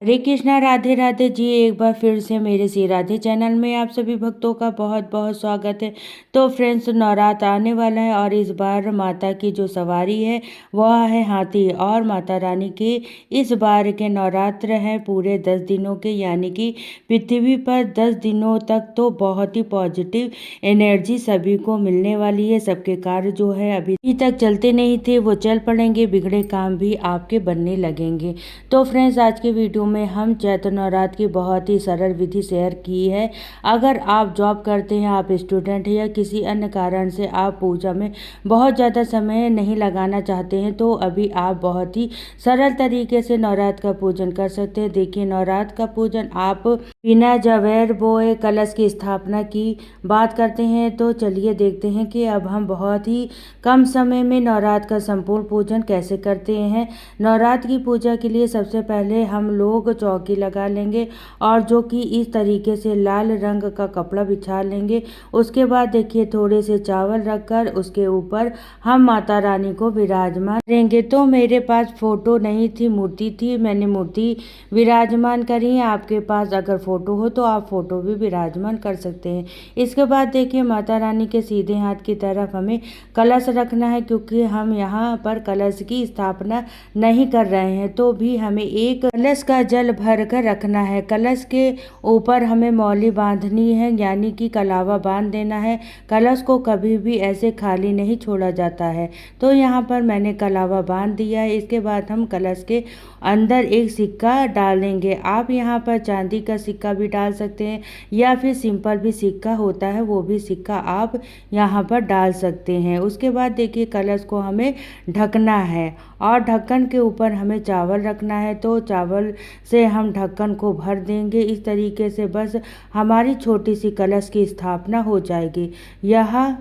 हरे कृष्णा, राधे राधे जी। एक बार फिर से मेरे श्री राधे चैनल में आप सभी भक्तों का बहुत बहुत स्वागत है। तो फ्रेंड्स, नवरात्र आने वाला है और इस बार माता की जो सवारी है वह है हाथी। और माता रानी के इस बार के नवरात्र हैं पूरे 10 दिनों के, यानी कि पृथ्वी पर 10 दिनों तक तो बहुत ही पॉजिटिव एनर्जी सभी को मिलने वाली है। सबके कार्य जो है अभी तक चलते नहीं थे वो चल पड़ेंगे, बिगड़े काम भी आपके बनने लगेंगे। तो फ्रेंड्स, आज के वीडियो में हम चैत्र नवरात्र की बहुत ही सरल विधि शेयर की है। अगर आप जॉब करते हैं, आप स्टूडेंट हैं या किसी अन्य कारण से आप पूजा में बहुत ज़्यादा समय नहीं लगाना चाहते हैं, तो अभी आप बहुत ही सरल तरीके से नवरात्र का पूजन कर सकते हैं। देखिए, नवरात्र का पूजन आप बिना जवेर बोए कलश की स्थापना की बात करते हैं। तो चलिए देखते हैं कि अब हम बहुत ही कम समय में नवरात्र का संपूर्ण पूजन कैसे करते हैं। नवरात्र की पूजा के लिए सबसे पहले हम लोग चौकी लगा लेंगे और जो कि इस तरीके से लाल रंग का कपड़ा बिछा लेंगे। उसके बाद देखिए, थोड़े से चावल रखकर उसके ऊपर हम माता रानी को विराजमान करेंगे। तो मेरे पास फोटो नहीं थी, मूर्ति थी, मैंने मूर्ति विराजमान करी है। आपके पास अगर फोटो हो तो आप फोटो भी विराजमान कर सकते हैं। इसके बाद देखिए, माता रानी के सीधे हाथ की तरफ हमें कलश रखना है, क्योंकि हम यहाँ पर कलश की स्थापना नहीं कर रहे हैं। तो भी हमें एक कलश का जल भर कर रखना है। कलश के ऊपर हमें मौली बांधनी है, यानी कि कलावा बांध देना है। कलश को कभी भी ऐसे खाली नहीं छोड़ा जाता है। तो यहाँ पर मैंने कलावा बांध दिया है। इसके बाद हम कलश के अंदर एक सिक्का डालेंगे। आप यहाँ पर चांदी का सिक्का भी डाल सकते हैं या फिर सिंपल भी सिक्का होता है, वो भी सिक्का आप यहाँ पर डाल सकते हैं। उसके बाद देखिए, कलश को हमें ढकना है और ढक्कन के ऊपर हमें चावल रखना है। तो चावल से हम ढक्कन को भर देंगे। इस तरीके से बस हमारी छोटी सी कलश की स्थापना हो जाएगी। यह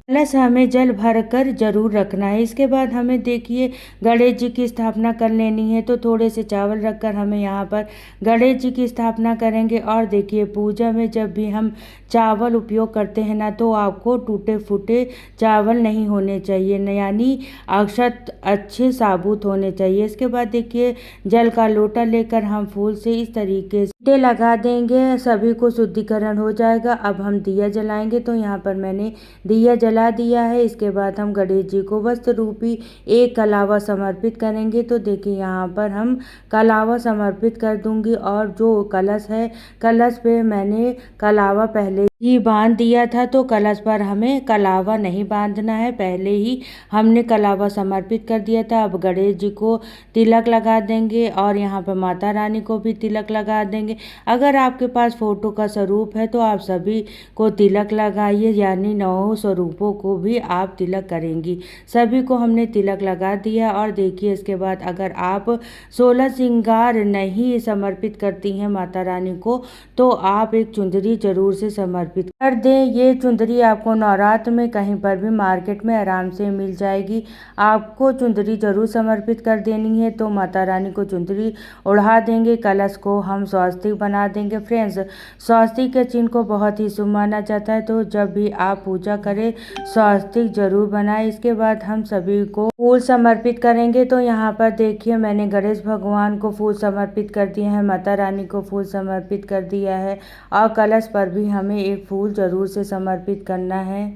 कलश हमें जल भर कर जरूर रखना है। इसके बाद हमें देखिए, गणेश जी की स्थापना कर लेनी है। तो थोड़े से चावल रखकर हमें यहाँ पर गणेश जी की स्थापना करेंगे। और देखिए, पूजा में जब भी हम चावल उपयोग करते हैं ना, तो आपको टूटे फूटे चावल नहीं होने चाहिए, यानी अक्षत अच्छे साबुत होने चाहिए। इसके बाद देखिए, जल का लोटा लेकर हम फूल से इस तरीके से लगा देंगे, सभी को शुद्धिकरण हो जाएगा। अब हम दिया जलाएंगे। तो यहाँ पर मैंने दिया जला दिया है। इसके बाद हम गणेश जी को वस्त्र रूपी एक कलावा समर्पित करेंगे। तो देखिए, यहाँ पर हम कलावा समर्पित कर दूंगी और जो कलश है, कलश पे मैंने कलावा पहले ही बांध दिया था। तो कलश पर हमें कलावा नहीं बांधना है, पहले ही हमने कलावा समर्पित कर दिया था। अब गणेश जी को तिलक लगा देंगे और यहाँ पर माता रानी को भी तिलक लगा देंगे। अगर आपके पास फोटो का स्वरूप है तो आप सभी को तिलक लगाइए, यानी 9 स्वरूपों को भी आप तिलक करेंगी। सभी को हमने तिलक लगा दिया। और देखिए, इसके बाद अगर आप 16 श्रृंगार नहीं समर्पित करती हैं माता रानी को, तो आप एक चुंदरी जरूर से समर्पित कर दें। ये चुंदरी आपको नवरात्र में कहीं पर भी मार्केट में आराम से मिल जाएगी। आपको चुंदरी जरूर समर्पित कर देनी है। तो माता रानी को चुंदरी ओढ़ा देंगे। कलश को हम स्वस्तिक बना देंगे। फ्रेंड्स, स्वस्तिक के चिन्ह को बहुत ही शुभ माना जाता है। तो जब भी आप पूजा करें, स्वस्तिक जरूर बनाएं। इसके बाद हम सभी को फूल समर्पित करेंगे। तो यहाँ पर देखिए, मैंने गणेश भगवान को फूल समर्पित कर दिए हैं, माता रानी को फूल समर्पित कर दिया है और कलश पर भी हमें एक फूल जरूर से समर्पित करना है।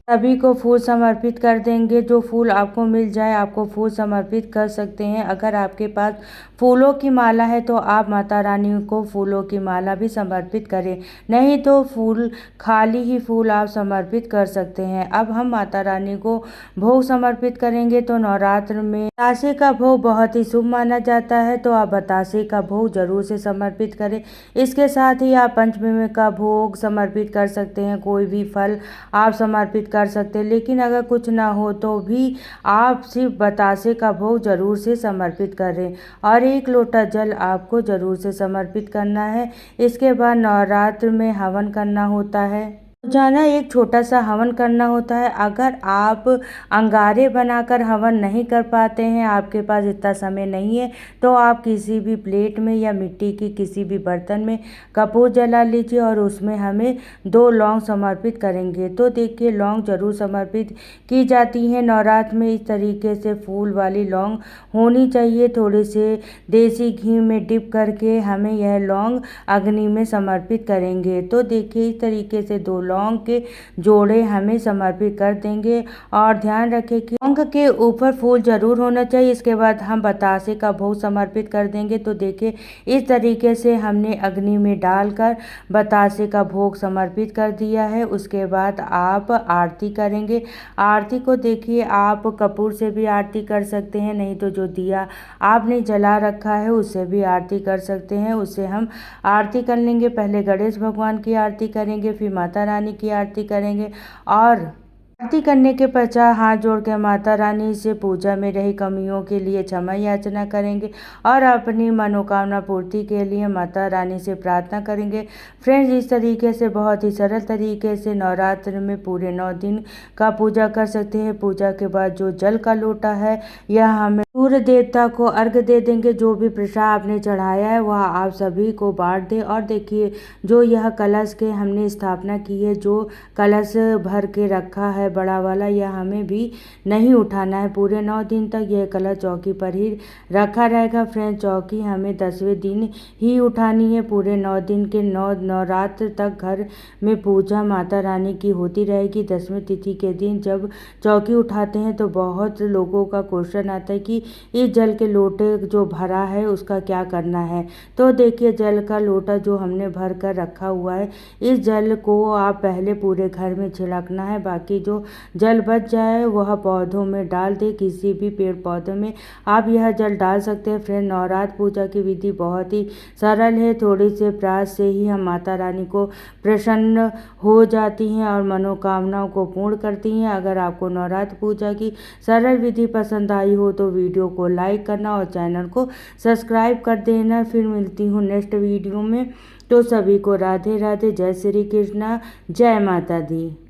सभी को फूल समर्पित कर देंगे। जो फूल आपको मिल जाए, आपको फूल समर्पित कर सकते हैं। अगर आपके पास फूलों की माला है तो आप माता रानी को फूलों की माला भी समर्पित करें, नहीं तो फूल खाली ही फूल आप समर्पित कर सकते हैं। अब हम माता रानी को भोग समर्पित करेंगे। तो नवरात्र में बतासे का भोग बहुत ही शुभ माना जाता है, तो आप बतासे का भोग जरूर से समर्पित करें। इसके साथ ही आप पंचमी का भोग समर्पित कर सकते हैं, कोई भी फल आप समर्पित कर सकते हैं। लेकिन अगर कुछ ना हो तो भी आप सिर्फ बतासे का भोग जरूर से समर्पित करें और एक लोटा जल आपको जरूर से समर्पित करना है। इसके बाद नवरात्र में हवन करना होता है। रोजाना एक छोटा सा हवन करना होता है। अगर आप अंगारे बनाकर हवन नहीं कर पाते हैं, आपके पास इतना समय नहीं है, तो आप किसी भी प्लेट में या मिट्टी की किसी भी बर्तन में कपूर जला लीजिए और उसमें हमें 2 लौंग समर्पित करेंगे। तो देखिए, लौंग जरूर समर्पित की जाती हैं नवरात्र में। इस तरीके से फूल वाली लौंग होनी चाहिए। थोड़े से देसी घी में डिप करके हमें यह लौंग अग्नि में समर्पित करेंगे। तो देखिए, इस तरीके से 2 लौंग के जोड़े हमें समर्पित कर देंगे और ध्यान रखें कि लौंग के ऊपर फूल जरूर होना चाहिए। इसके बाद हम बतासे का भोग समर्पित कर देंगे। तो देखिए, इस तरीके से हमने अग्नि में डालकर बतासे का भोग समर्पित कर दिया है। उसके बाद आप आरती करेंगे। आरती को देखिए, आप कपूर से भी आरती कर सकते हैं, नहीं तो जो दिया आपने जला रखा है उससे भी आरती कर सकते हैं। उससे हम आरती कर लेंगे। पहले गणेश भगवान की आरती करेंगे, फिर माता रानी की आरती करेंगे और आरती करने के पश्चात हाथ जोड़ के माता रानी से पूजा में रही कमियों के लिए क्षमा याचना करेंगे और अपनी मनोकामना पूर्ति के लिए माता रानी से प्रार्थना करेंगे। फ्रेंड्स, इस तरीके से बहुत ही सरल तरीके से नवरात्र में पूरे 9 दिन का पूजा कर सकते हैं। पूजा के बाद जो जल का लोटा है, यह हमें सूर्य देवता को अर्घ दे देंगे। जो भी प्रसाद आपने चढ़ाया है वह आप सभी को बांट दें। और देखिए, जो यह कलश के हमने स्थापना की है, जो कलश भर के रखा है बड़ा वाला, यह हमें भी नहीं उठाना है। पूरे 9 दिन तक यह कलश चौकी पर ही रखा रहेगा। फ्रेंड्स, चौकी हमें 10वें दिन ही उठानी है। पूरे 9 दिन के नवरात्र तक घर में पूजा माता रानी की होती रहेगी। 10वें तिथि के दिन जब चौकी उठाते हैं तो बहुत लोगों का क्वेश्चन आता है कि इस जल के लोटे जो भरा है उसका क्या करना है। तो देखिए, जल का लोटा जो हमने भर कर रखा हुआ है, इस जल को आप पहले पूरे घर में छिड़कना है। बाकी जो जल बच जाए वह पौधों में डाल दे। किसी भी पेड़ पौधे में आप यह जल डाल सकते हैं। फ्रेंड, नवरात्र पूजा की विधि बहुत ही सरल है। थोड़ी से प्रयास से ही हम माता रानी को प्रसन्न हो जाती हैं और मनोकामनाओं को पूर्ण करती हैं। अगर आपको नवरात्र पूजा की सरल विधि पसंद आई हो तो वीडियो को लाइक करना और चैनल को सब्सक्राइब कर देना। फिर मिलती हूँ नेक्स्ट वीडियो में। तो सभी को राधे राधे, जय श्री कृष्णा, जय माता दी।